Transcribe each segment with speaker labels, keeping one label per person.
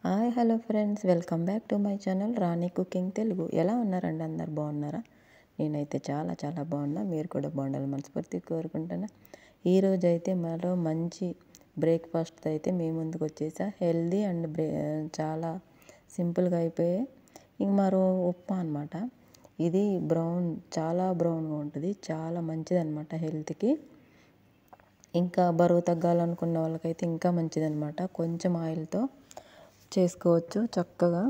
Speaker 1: Hi hello friends, welcome back to my channel Rani cooking Telugu. ఎలా ఉన్నారండి? అందరు బాగున్నారా? నేనైతే చాలా చాలా బాగున్నా. మీరు కూడా బాగుండాలి మనస్ఫూర్తిగా కోరుకుంటున్నా. ఈరోజు అయితే మరో మంచి బ్రేక్ఫాస్ట్ అయితే మీ ముందుకు వచ్చేసా. హెల్దీ అండ్ చాలా సింపుల్గా అయిపోయే ఇంక మరో ఉప్మా అనమాట. ఇది చాలా బ్రౌన్గా ఉంటుంది, చాలా మంచిది అనమాట హెల్త్కి. ఇంకా బరువు తగ్గాలనుకున్న వాళ్ళకైతే ఇంకా మంచిదన్నమాట. కొంచెం ఆయిల్తో చేసుకోవచ్చు చక్కగా.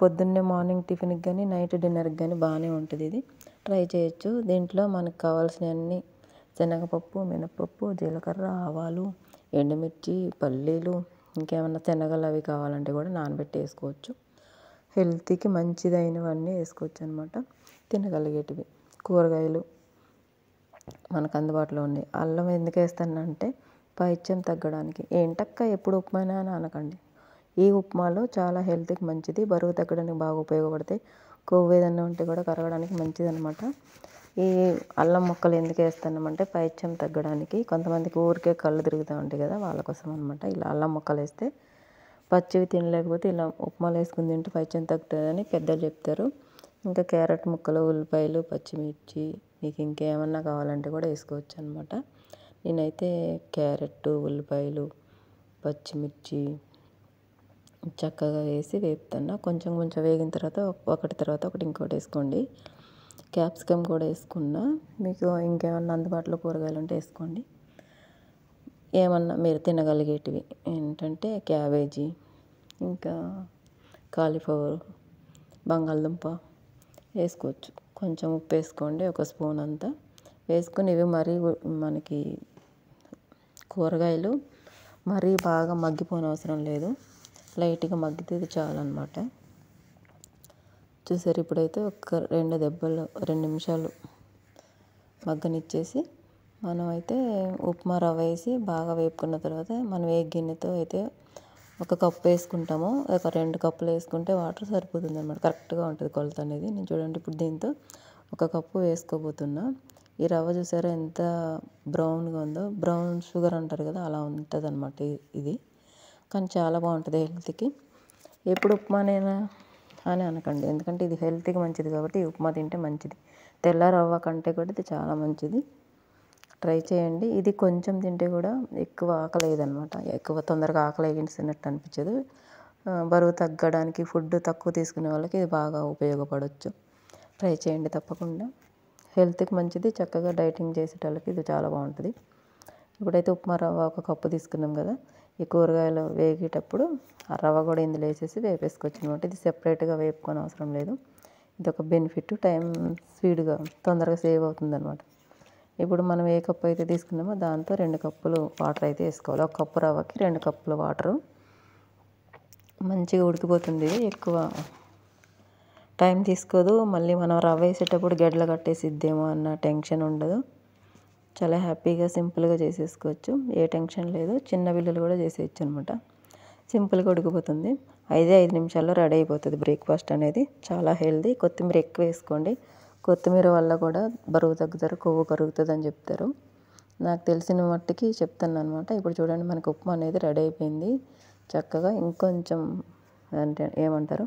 Speaker 1: పొద్దున్నే మార్నింగ్ టిఫిన్కి కానీ నైట్ డిన్నర్కి కానీ బాగానే ఉంటుంది. ఇది ట్రై చేయొచ్చు. దీంట్లో మనకు కావాల్సినవన్నీ శనగపప్పు, మినపప్పు, జీలకర్ర, ఆవాలు, ఎండుమిర్చి, పల్లీలు, ఇంకేమన్నా శనగలు అవి కావాలంటే కూడా నానబెట్టి వేసుకోవచ్చు. హెల్త్కి మంచిదైనవన్నీ వేసుకోవచ్చు అనమాట. తినగలిగేటివి కూరగాయలు మనకు అందుబాటులో ఉన్నాయి. అల్లం ఎందుకు వేస్తానంటే పైత్యం తగ్గడానికి. ఏంటక్క ఎప్పుడు ఉప్మానా అని అనకండి. ఈ ఉప్మాలో చాలా హెల్త్కి మంచిది, బరువు తగ్గడానికి బాగా ఉపయోగపడతాయి. కొవ్వు ఏదన్నా ఉంటే కూడా కరగడానికి మంచిది అనమాట. ఈ అల్లం ముక్కలు ఎందుకు వేస్తున్నామంటే పైత్యం తగ్గడానికి. కొంతమందికి ఊరికే కళ్ళు తిరుగుతూ ఉంటాయి కదా, వాళ్ళ కోసం అనమాట. ఇలా అల్లం ముక్కలు వేస్తే పచ్చివి తినలేకపోతే ఇలా ఉప్మాలు వేసుకుని తింటే పైత్యం తగ్గుతుందని పెద్దలు చెప్తారు. ఇంకా క్యారెట్ ముక్కలు, ఉల్లిపాయలు, పచ్చిమిర్చి, మీకు ఇంకేమన్నా కావాలంటే కూడా వేసుకోవచ్చు అనమాట. నేనైతే క్యారెట్, ఉల్లిపాయలు, పచ్చిమిర్చి చక్కగా వేసి వేపుతున్నా. కొంచెం కొంచెం వేగిన తర్వాత ఒకటి ఇంకోటి వేసుకోండి. క్యాప్సికమ్ కూడా వేసుకున్నా. మీకు ఇంకేమన్నా అందుబాటులో కూరగాయలు ఉంటే వేసుకోండి. ఏమన్నా మీరు తినగలిగేటివి ఏంటంటే క్యాబేజీ, ఇంకా కాలీఫ్లవర్, బంగాళదుంప వేసుకోవచ్చు. కొంచెం ఉప్పు వేసుకోండి, ఒక స్పూన్ అంతా వేసుకొని. ఇవి మరీ మనకి కూరగాయలు మరీ బాగా మగ్గిపోనవసరం లేదు, లైట్గా మగ్గితే ఇది చాలన్నమాట. చూసారు, ఇప్పుడైతే ఒక 2 నిమిషాలు మగ్గనిచ్చేసి మనం అయితే ఉప్మా రవ్వ వేసి బాగా వేపుకున్న తర్వాత మనం ఏ గిన్నెతో అయితే ఒక కప్పు వేసుకుంటామో ఒక 2 కప్పులు వేసుకుంటే వాటర్ సరిపోతుంది అన్నమాట. కరెక్ట్గా ఉంటుంది కొలత అనేది. నేను చూడండి ఇప్పుడు దీంతో ఒక కప్పు వేసుకోబోతున్నా. ఈ రవ్వ చూసారా ఎంత బ్రౌన్గా ఉందో, బ్రౌన్ షుగర్ అంటారు కదా, అలా ఉంటుంది అనమాట ఇది. కానీ చాలా బాగుంటుంది హెల్త్కి. ఎప్పుడు ఉప్మానేనా అని అనకండి, ఎందుకంటే ఇది హెల్త్కి మంచిది కాబట్టి ఈ ఉప్మా తింటే మంచిది. తెల్ల రవ్వ కంటే కూడా ఇది చాలా మంచిది. ట్రై చేయండి. ఇది కొంచెం తింటే కూడా ఎక్కువ ఆకలి అయ్యేదన్నమాట. ఎక్కువ తొందరగా ఆకలి వేసినట్టు అనిపించదు. బరువు తగ్గడానికి ఫుడ్ తక్కువ తీసుకునే వాళ్ళకి ఇది బాగా ఉపయోగపడవచ్చు. ట్రై చేయండి తప్పకుండా. హెల్త్కి మంచిది. చక్కగా డైటింగ్ చేసేటోళ్ళకి ఇది చాలా బాగుంటుంది. ఇప్పుడైతే ఉప్మా రవ్వ ఒక కప్పు తీసుకున్నాం కదా, ఈ కూరగాయలు వేగేటప్పుడు ఆ రవ్వ కూడా ఇందులో వేసేసి వేపేసుకోవచ్చు అనమాట. ఇది సెపరేట్గా వేపుకొని అవసరం లేదు. ఇది ఒక బెనిఫిట్. టైం స్పీడ్గా తొందరగా సేవ్ అవుతుంది అనమాట. ఇప్పుడు మనం ఏ కప్పు అయితే తీసుకున్నామో దాంతో 2 కప్పులు వాటర్ అయితే వేసుకోవాలి. ఒక కప్పు రవ్వకి 2 కప్పుల వాటరు. మంచిగా ఉడికిపోతుంది. ఎక్కువ టైం తీసుకోదు. మళ్ళీ మనం రవ్వ వేసేటప్పుడు గడ్డలు కట్టేసిద్దేమో అన్న టెన్షన్ ఉండదు. చాలా హ్యాపీగా సింపుల్గా చేసేసుకోవచ్చు. ఏ టెన్షన్ లేదు. చిన్న పిల్లలు కూడా చేసేయచ్చు అనమాట. సింపుల్గా ఉడికిపోతుంది. 5 నిమిషాల్లో రెడీ అయిపోతుంది బ్రేక్ఫాస్ట్ అనేది. చాలా హెల్దీ. కొత్తిమీర ఎక్కువ వేసుకోండి. కొత్తిమీర వల్ల కూడా బరువు తగ్గుతారు, కొవ్వు కరుగుతుంది అని చెప్తారు. నాకు తెలిసిన మట్టుకి చెప్తాను అనమాట. ఇప్పుడు చూడండి మనకు ఉప్మా అనేది రెడీ అయిపోయింది చక్కగా. ఇంకొంచెం అంటే ఏమంటారు,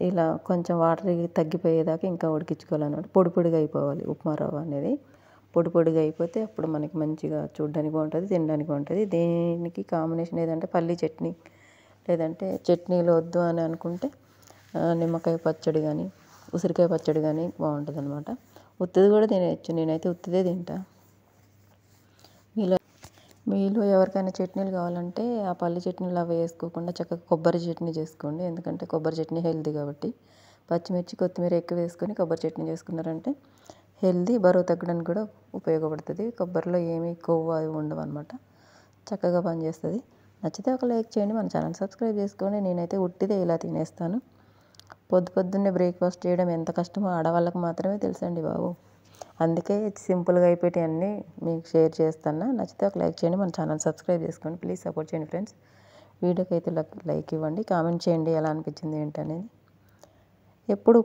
Speaker 1: ఇలా కొంచెం వాటర్ తగ్గిపోయేదాకా ఇంకా ఉడికించుకోవాలన్నమాట. పొడి పొడిగా అయిపోవాలి ఉప్మా రవ్వ అనేది. పొడి పొడిగా అయిపోతే అప్పుడు మనకి మంచిగా చూడడానికి బాగుంటుంది, తినడానికి బాగుంటుంది. దీనికి కాంబినేషన్ ఏదంటే పల్లీ చట్నీ, లేదంటే చట్నీలు వద్దు అని అనుకుంటే నిమ్మకాయ పచ్చడి కానీ ఉసిరికాయ పచ్చడి కానీ బాగుంటుంది అనమాట. ఉత్తిది కూడా తినేయచ్చు. నేనైతే ఉత్తిదే తింటా. మీలో ఎవరికైనా చట్నీలు కావాలంటే ఆ పల్లి చట్నీలు అవి వేసుకోకుండా చక్కగా కొబ్బరి చట్నీ చేసుకోండి. ఎందుకంటే కొబ్బరి చట్నీ హెల్తీ కాబట్టి. పచ్చిమిర్చి, కొత్తిమీర ఎక్కువ వేసుకొని కొబ్బరి చట్నీ చేసుకున్నారంటే హెల్తీ, బరువు తగ్గడానికి కూడా ఉపయోగపడుతుంది. కొబ్బరిలో ఏమీ కొవ్వు అవి ఉండవు అనమాట. చక్కగా పనిచేస్తుంది. నచ్చితే ఒక లైక్ చేయండి, మన ఛానల్ సబ్స్క్రైబ్ చేసుకోండి. నేనైతే ఉట్టిదే ఇలా తినేస్తాను. పొద్దున్నే బ్రేక్ఫాస్ట్ చేయడం ఎంత కష్టమో ఆడవాళ్ళకి మాత్రమే తెలుసండి బాబు. అందుకే సింపుల్గా అయిపోయి అన్నీ మీకు షేర్ చేస్తాను. నచ్చితే ఒక లైక్ చేయండి, మన ఛానల్ సబ్స్క్రైబ్ చేసుకోండి. ప్లీజ్ సపోర్ట్ చేయండి ఫ్రెండ్స్. వీడియోకి అయితే లైక్ ఇవ్వండి, కామెంట్ చేయండి ఎలా అనిపించింది ఏంటనేది. ఎప్పుడు